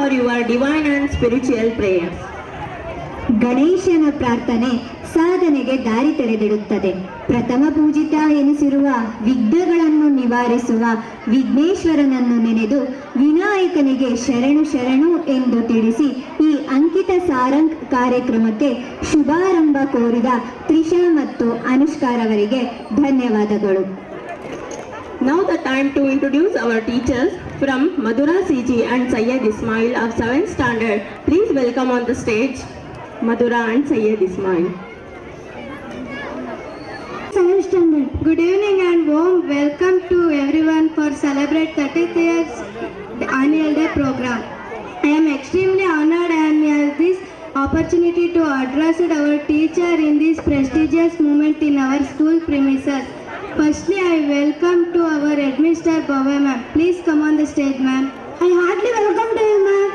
for your divine and spiritual prayers. ಗಣೇಶನ ಪ್ರಾರ್ಥನೆ ಸಾಧನೆಗೆ ದಾರಿ ತೆರೆದಿಡುತ್ತದೆ. ಪ್ರಥಮ ಪೂಜಿತ ಎನಿಸಿರುವ ವಿಘ್ನಗಳನ್ನು ನಿವಾರಿಸುವ ವಿಘ್ನೇಶ್ವರನನ್ನು ನೆನೆದು ವಿನಾಯಕನಿಗೆ ಶರಣು ಶರಣು ಎಂದು ತಿಳಿಸಿ ಈ ಅಂಕಿತ ಸಾರಂಗ್ ಕಾರ್ಯಕ್ರಮಕ್ಕೆ ಶುಭಾರಂಭ ಕೋರಿದ ತ್ರಿಷಾ ಮತ್ತು ಅನುಷ್ಕಾರವರಿಗೆ ಧನ್ಯವಾದಗಳು. Now the time to introduce our teachers from Madura CG and Syed Ismail of 7th standard. Please welcome on the stage Madura and Syed Ismail. 7th standard. Good evening and warm welcome to everyone for celebrate 30th years annual day program. I am extremely honored and have this opportunity to address our teacher in this prestigious moment in our school premises. Firstly, I welcome to our headmaster Bhavya ma'am. Please come on the stage, ma'am. I heartily welcome to you, ma'am.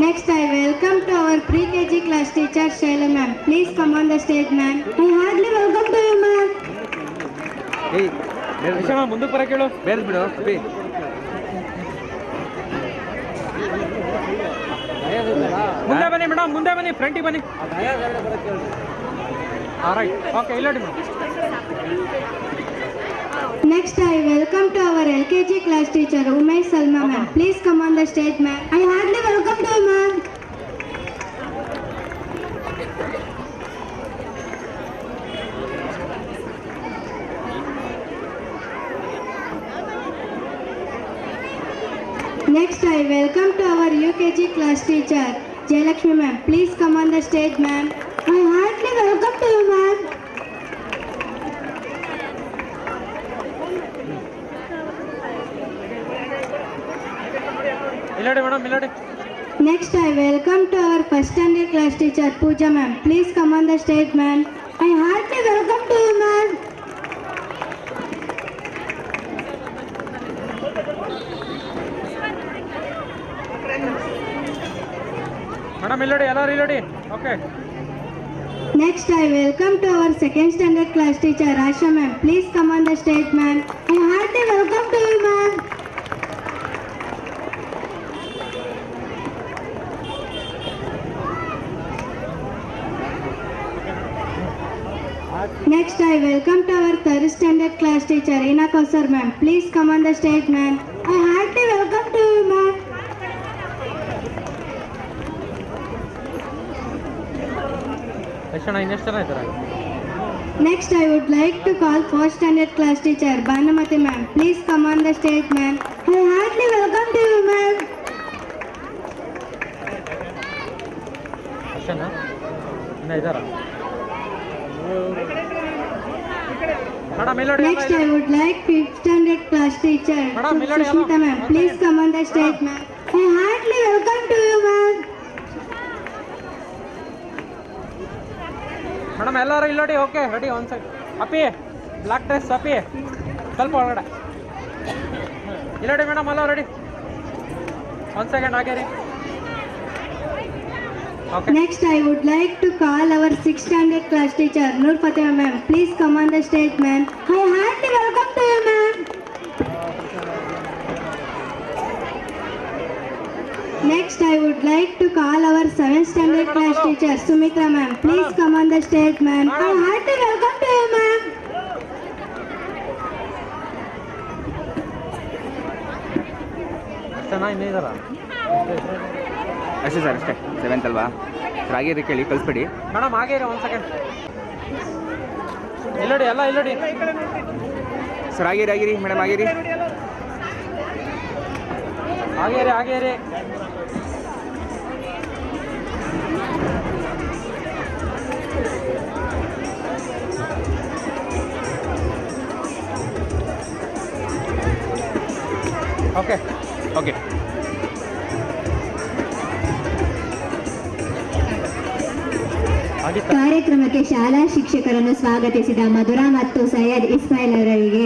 Next, I welcome to our pre-KG class teacher Shaila ma'am. Please come on the stage, ma'am. I heartily welcome to you, ma'am. Hey, Rishama, ಮುಂದಕ್ಕೆ ಬರಕ್ಕೆ ಹೇಳು. ಬೇರೆ ಬಿಡು. ಅಪ್ಪಿ. ಮುಂದೆ ಬನ್ನಿ madam, ಮುಂದೆ ಬನ್ನಿ, ಫ್ರಂಟಿಗೆ ಬನ್ನಿ. ಆಲ್ರೈಟ್, ಓಕೆ, ಇಲ್ಲ madam. Next, I welcome to our LKG class teacher Umesh Salma ma'am. Please come on the stage, ma'am. I heartily welcome to you, ma'am. Next, I welcome to our UKG class teacher Jayalakshmi ma'am. Please come on the stage, ma'am. I heartily welcome to you, ma'am. ಇಲ್ಲಡಿ madam, ಇಲ್ಲಡಿ. Next, I welcome to our first standard class teacher Pooja ma'am. Please come on the stage, ma'am. I heartily welcome to you, ma'am. Madam ಇಲ್ಲಡಿ, ಎಲ್ಲರೂ ಇಲ್ಲಡಿ. Okay. Next, I welcome to our second standard class teacher Rasha ma'am. Please come on the stage, ma'am. I heartily welcome to you, ma'am. Next, I welcome to our third standard class teacher Ina Kausar ma'am. Please come on the stage, ma'am. I heartily welcome to you, ma'am. ಎಷ್ಟು ಜನ, ಇನ್ನೆಷ್ಟು ಜನ ಇದ್ದಾರೆ? Next, I would like to call fourth standard class teacher Bhanumati ma'am. Please come on the stage, ma'am. I heartily welcome to you, ma'am. ಎಷ್ಟು ಜನ ಇನ್ನ ಇದ್ದಾರಾ? Madam ಇಲ್ಲಡಿ. Next, I would like fifth standard class teacher Sushmita ma'am. Please come on the stage, ma'am. I heartily welcome to you, ma'am. Madam ಎಲ್ಲರೂ ಇಲ್ಲಡಿ. Okay, ready. ಒಂದು second. ಅಪ್ಪಿ, black dress ಅಪ್ಪಿ, ಸ್ವಲ್ಪ ಒಳಗಡೆ ಇಲ್ಲಡಿ. ಮೇಡಮ್ ಎಲ್ಲ ರೆಡಿ. ಒಂದು ಸೆಕೆಂಡ್ ಹಾಗೆ ರೀ. Next, I would like to call our sixth standard class teacher Nur Fatima ma'am. Please come on the stage, ma'am. I heartily welcome to you, ma'am. Next, I would like to call our seventh standard class teacher Sumitra ma'am. Please come on the stage, ma'am. I heartily welcome to you, ma'am. ಎಷ್ಟು ಜನ ಇನ್ನೂ ಇದ್ದಾರಾ? ಅಷ್ಟೇ sir, ಅಷ್ಟೇ. 7th ಅಲ್ವಾ sir? ಹಾಗೆ ಕೇಳಿ ಕಳಿಸ್ಬೇಡಿ. Madam ಹಾಗೆ ರೀ. ಒಂದು ಸೆಕೆಂಡ್. ಇಲ್ಲಡಿ, ಎಲ್ಲ ಇಲ್ಲಡಿ ಸರ್. ಆಗಿರಿ ಮೇಡಮ್, ಆಗಿರಿ. ಹಾಗೆ ರೀ. Okay, okay. ಕಾರ್ಯಕ್ರಮಕ್ಕೆ ಶಾಲಾ ಶಿಕ್ಷಕರನ್ನು ಸ್ವಾಗತಿಸಿದ ಮಧುರಾ ಮತ್ತು ಸೈಯದ್ ಇಸ್ಮಾಯಿಲ್ ಅವರಿಗೆ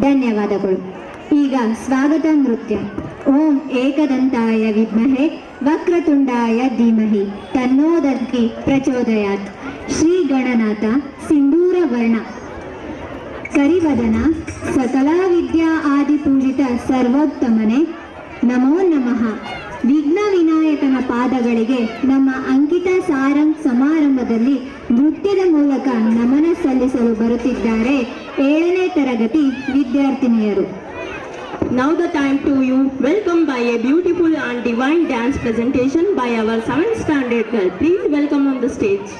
ಧನ್ಯವಾದಗಳು. ಈಗ ಸ್ವಾಗತ ನೃತ್ಯ. ಓಂ ಏಕದಂತಾಯ ವಿದ್ಮಹೆ ವಕ್ರತುಂಡಾಯ ಧೀಮಹಿ ತನ್ನೋ ದಂತಿ ಪ್ರಚೋದಯಾತ್. ಶ್ರೀ ಗಣನಾಥ ಸಿಂಧೂರ ವರ್ಣ ಕರಿವದನ ಸಕಲ ವಿದ್ಯಾ ಆದಿ ಪೂಜಿತ ಸರ್ವೋತ್ತಮನೆ ನಮೋ ನಮಃ. ವಿಘ್ನ ವಿನಾಯಕನ ಪಾದಗಳಿಗೆ ನಮ್ಮ ಅಂಕಿತ ಸಾರಂಗ್ ಸಮಾರಂಭದಲ್ಲಿ ನೃತ್ಯದ ಮೂಲಕ ನಮನ ಸಲ್ಲಿಸಲು ಬರುತ್ತಿದ್ದಾರೆ 7ನೇ ತರಗತಿ ವಿದ್ಯಾರ್ಥಿನಿಯರು. Now the time to you welcome by a beautiful and divine dance presentation by our 7th standard girl. Please welcome on the stage.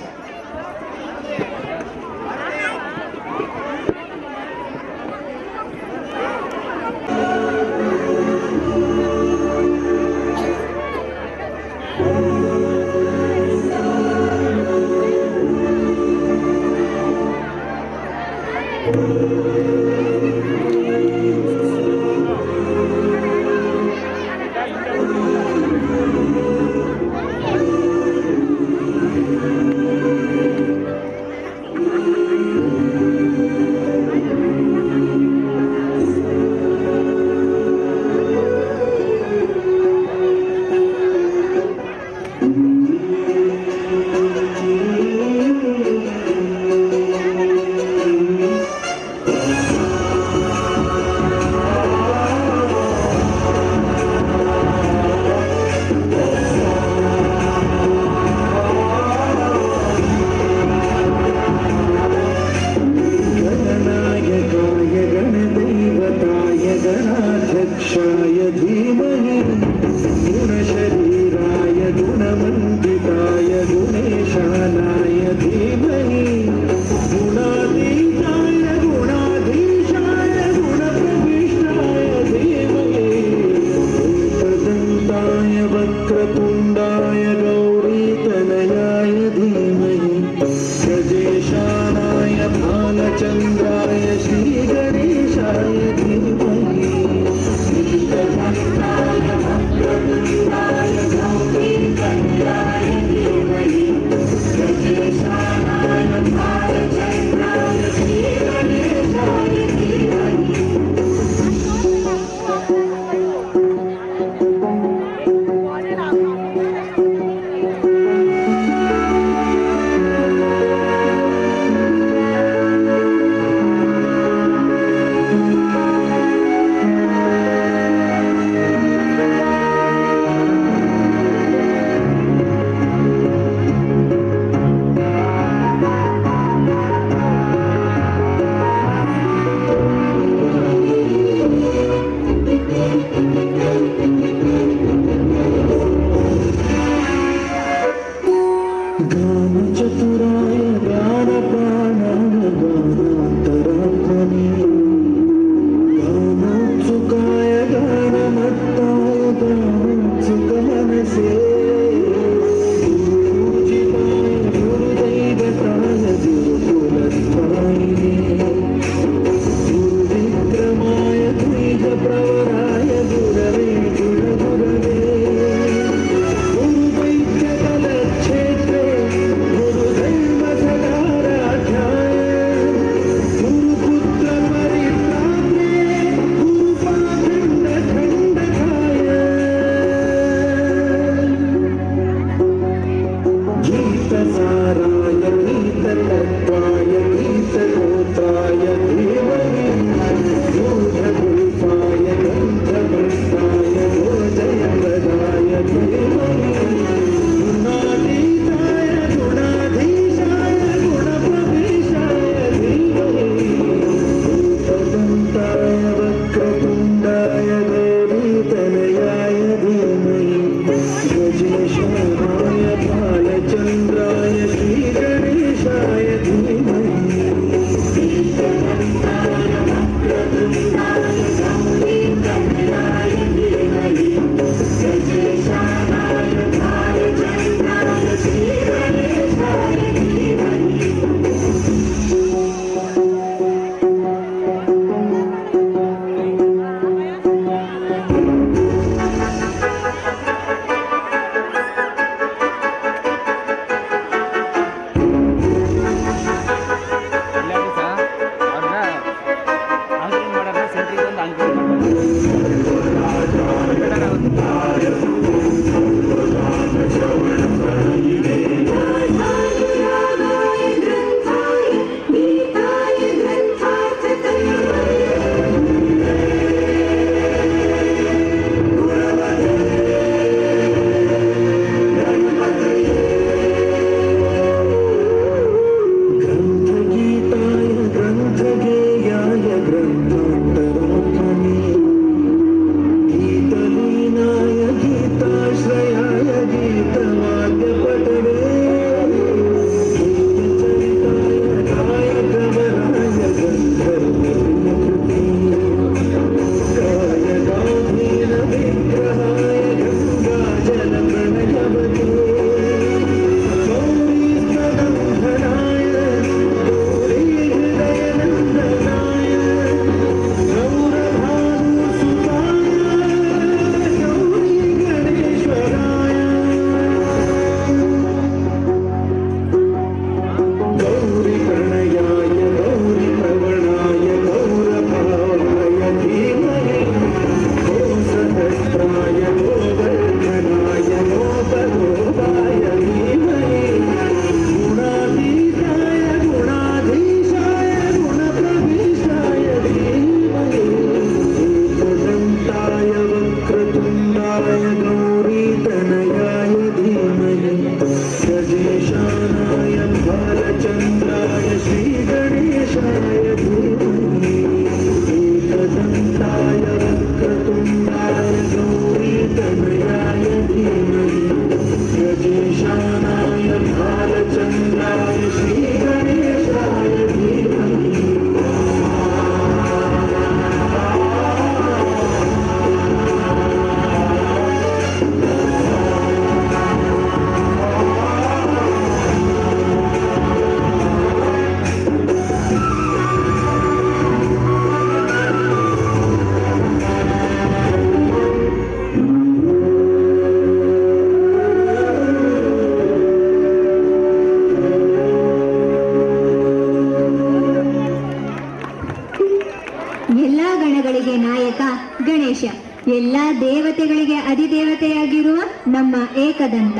ದೇವತೆಗಳಿಗೆ ನಾಯಕ ಗಣೇಶ. ಎಲ್ಲ ದೇವತೆಗಳಿಗೆ ಅಧಿದೇವತೆಯಾಗಿರುವ ನಮ್ಮ ಏಕದಂತ,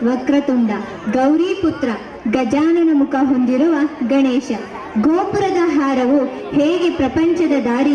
ವಕ್ರತುಂಡ, ಗೌರಿ ಪುತ್ರ, ಗಜಾನನ ಮುಖ ಹೊಂದಿರುವ ಗಣೇಶ. ಗೋಪುರದ ಹಾರವು ಹೇಗೆ ಪ್ರಪಂಚದ ದಾರಿ